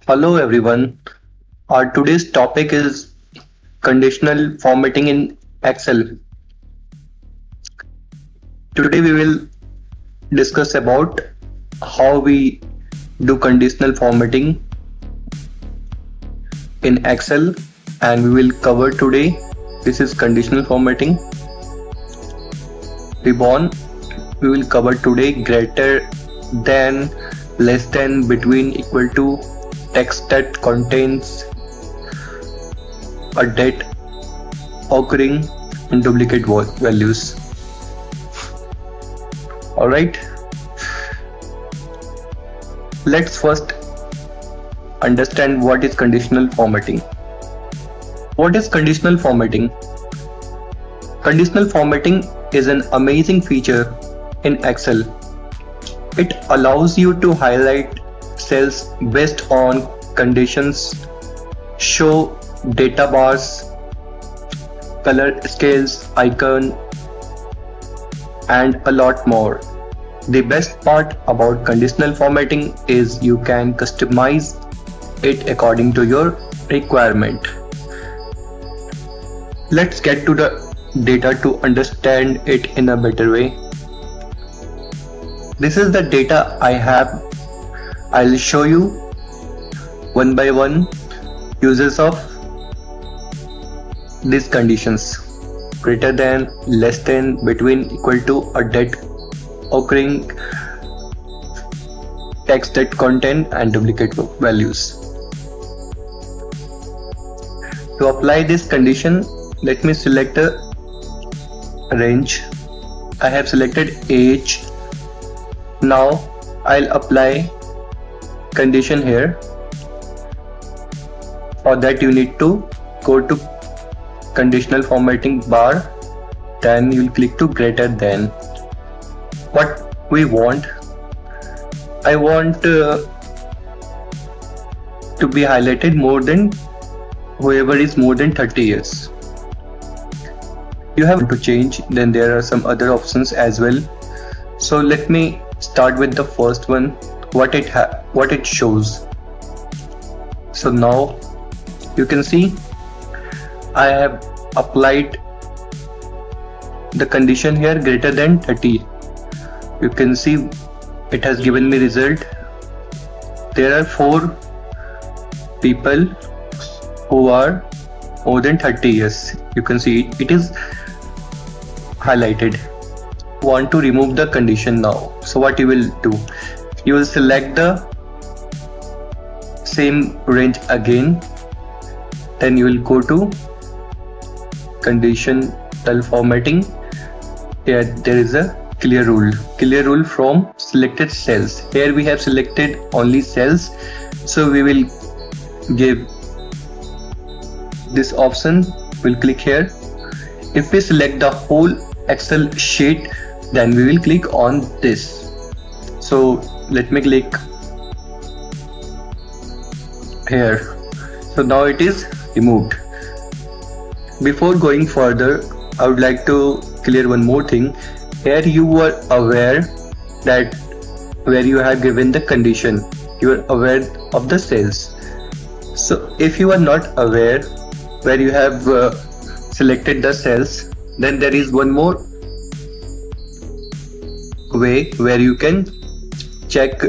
Hello everyone. Our today's topic is conditional formatting in Excel. Today we will discuss about how we do conditional formatting in Excel, and we will cover today this is conditional formatting. Ribbon we will cover today greater than, less than, between, equal to, text that contains a date occurring in duplicate values. Alright, let's first understand what is conditional formatting. What is conditional formatting? Conditional formatting is an amazing feature in Excel. It allows you to highlight cells based on conditions, show data bars, color scales, icon, and a lot more. The best part about conditional formatting is you can customize it according to your requirement. Let's get to the data to understand it in a better way. This is the data I have. I'll show you one by one uses of these conditions: greater than, less than, between, equal to, a date occurring, text that contain, and duplicate values. To apply this condition, let me select a range. I have selected age. Now I'll apply condition here. For that you need to go to conditional formatting bar, then you'll click to greater than. What we want, I want to be highlighted more than, whoever is more than 30 years. You have to change, then there are some other options as well. So let me start with the first one, what it shows. So now you can see I have applied the condition here, greater than 30. You can see it has given me result. There are 4 people who are more than 30 years. You can see it is highlighted. Want to remove the condition now. So what you will do, you will select the same range again, then you will go to conditional formatting. Here there is a clear rule from selected cells. Here we have selected only cells, so we will give this option. We'll click here. If we select the whole Excel sheet, then we will click on this. So let me click here. So now it is removed. Before going further, I would like to clear one more thing. Here you were aware that where you have given the condition, you are aware of the cells. So if you are not aware where you have selected the cells, then there is one more way where you can check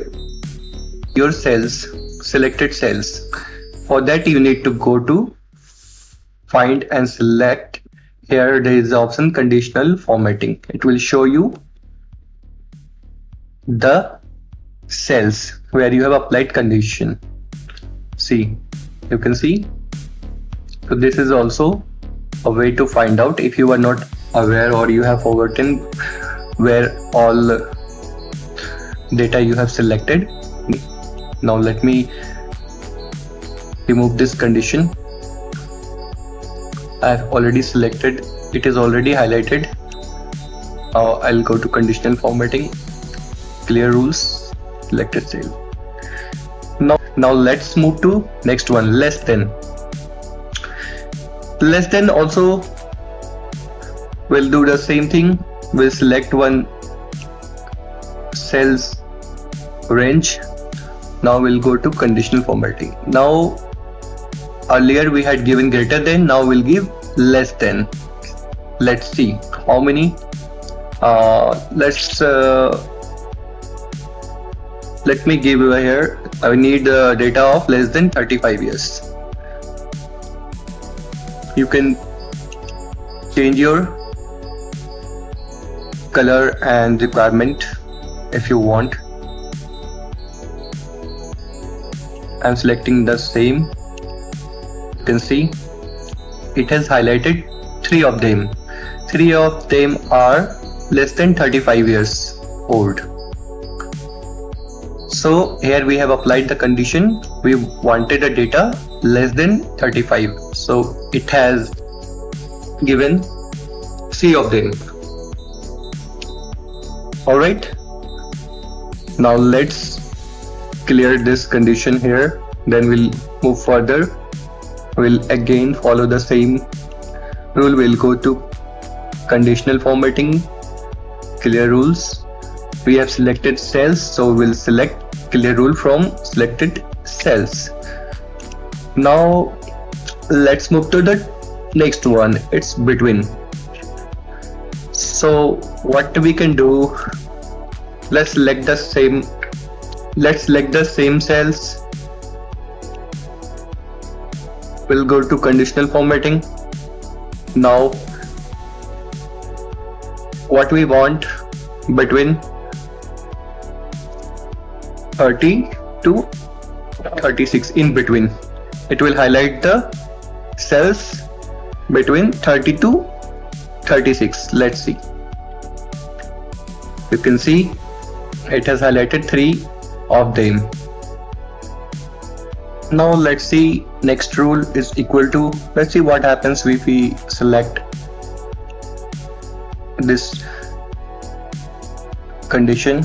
your cells, selected cells. For that you need to go to find and select. Here there is the option conditional formatting. It will show you the cells where you have applied condition. See, you can see. So this is also a way to find out if you are not aware or you have forgotten where all data you have selected. Now let me remove this condition. I have already selected, it is already highlighted. Now I'll go to conditional formatting, clear rules, selected cell. Now let's move to next one, less than. Less than also will do the same thing. We'll select one cells range. Now we'll go to conditional formatting. Now earlier we had given greater than, now we'll give less than. Let's see how many. Let me give you here. I need data of less than 35 years. You can change your color and requirement if you want. I'm selecting the same. You can see it has highlighted 3 of them. 3 of them are less than 35 years old. So here we have applied the condition. We wanted a data less than 35. So it has given 3 of them. Alright. Now let's clear this condition here. Then we'll move further. We'll again follow the same rule. We'll go to conditional formatting, clear rules. We have selected cells, so we'll select clear rule from selected cells. Now let's move to the next one. It's between. So what we can do, let's select the same cells. We'll go to conditional formatting. Now what we want, between 30 to 36, in between. It will highlight the cells between 30 to 36. Let's see. You can see it has highlighted 3 of them. Now let's see, next rule is equal to. Let's see what happens if we select this condition.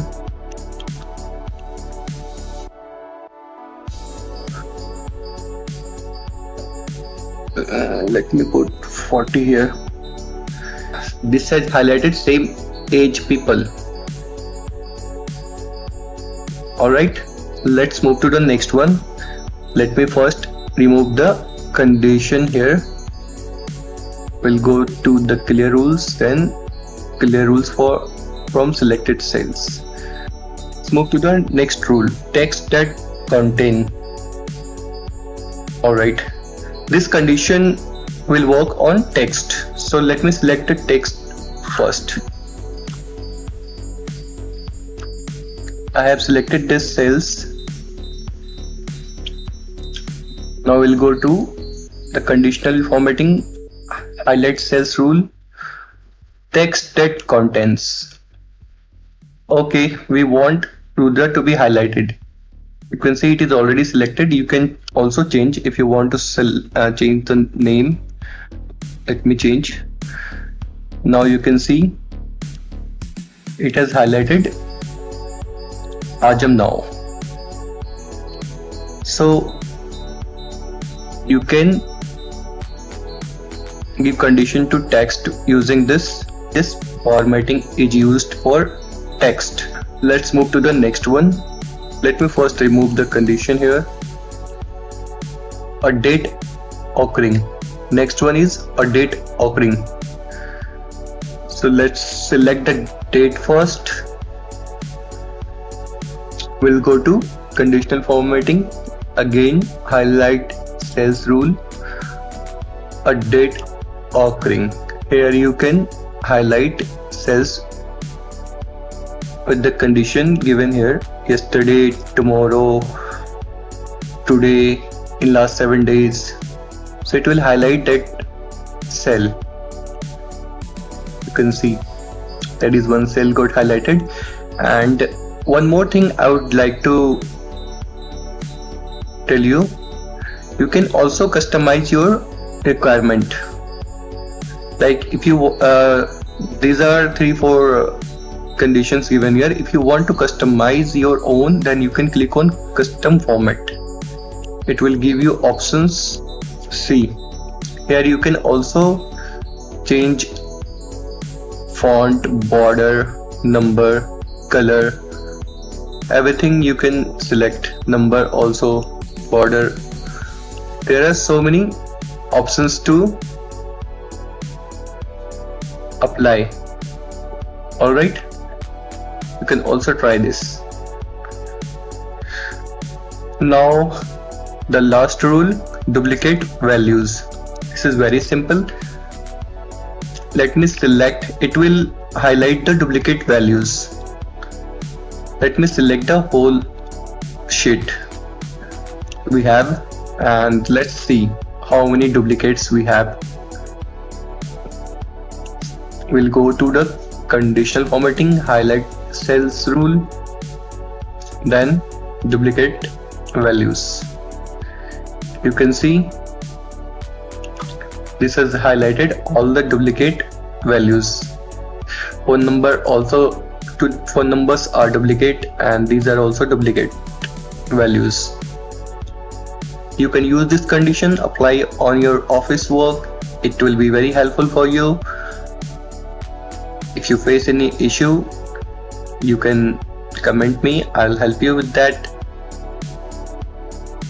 Let me put 40 here. This has highlighted same age people. Alright, let's move to the next one. Let me first remove the condition here. We'll go to the clear rules, then clear rules from selected cells. Let's move to the next rule, text that contain. Alright, this condition will work on text. So let me select the text first. I have selected this cells. Now we'll go to the conditional formatting, highlight cells rule, text that contains. Okay, we want Rudra to be highlighted. You can see it is already selected. You can also change if you want to change the name. Let me change. Now you can see it has highlighted Ajam now. So you can give condition to text using this. This formatting is used for text. Let's move to the next one. Let me first remove the condition here. A date occurring. Next one is a date occurring. So let's select the date first. We'll go to conditional formatting. Again, highlight cells rule. A date occurring. Here you can highlight cells with the condition given here. Yesterday, tomorrow, today, in last 7 days. So it will highlight that cell. You can see that is one cell got highlighted. And one more thing I would like to tell you, you can also customize your requirement. Like if you these are 3-4 conditions given here. If you want to customize your own, then you can click on custom format. It will give you options. See, here you can also change font, border, number, color, everything you can select, number also, border. There are so many options to apply. Alright, you can also try this. Now the last rule, duplicate values. This is very simple. Let me select, it will highlight the duplicate values. Let me select the whole sheet we have and let's see how many duplicates we have. We'll go to the conditional formatting, highlight cells rule, then duplicate values. You can see this has highlighted all the duplicate values. Phone number also, phone numbers are duplicate and these are also duplicate values. You can use this condition, apply on your office work. It will be very helpful for you. If you face any issue, you can comment me, I'll help you with that.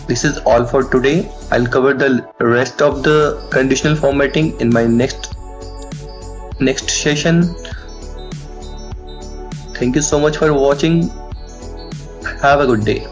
This is all for today. I'll cover the rest of the conditional formatting in my next session. Thank you so much for watching. Have a good day.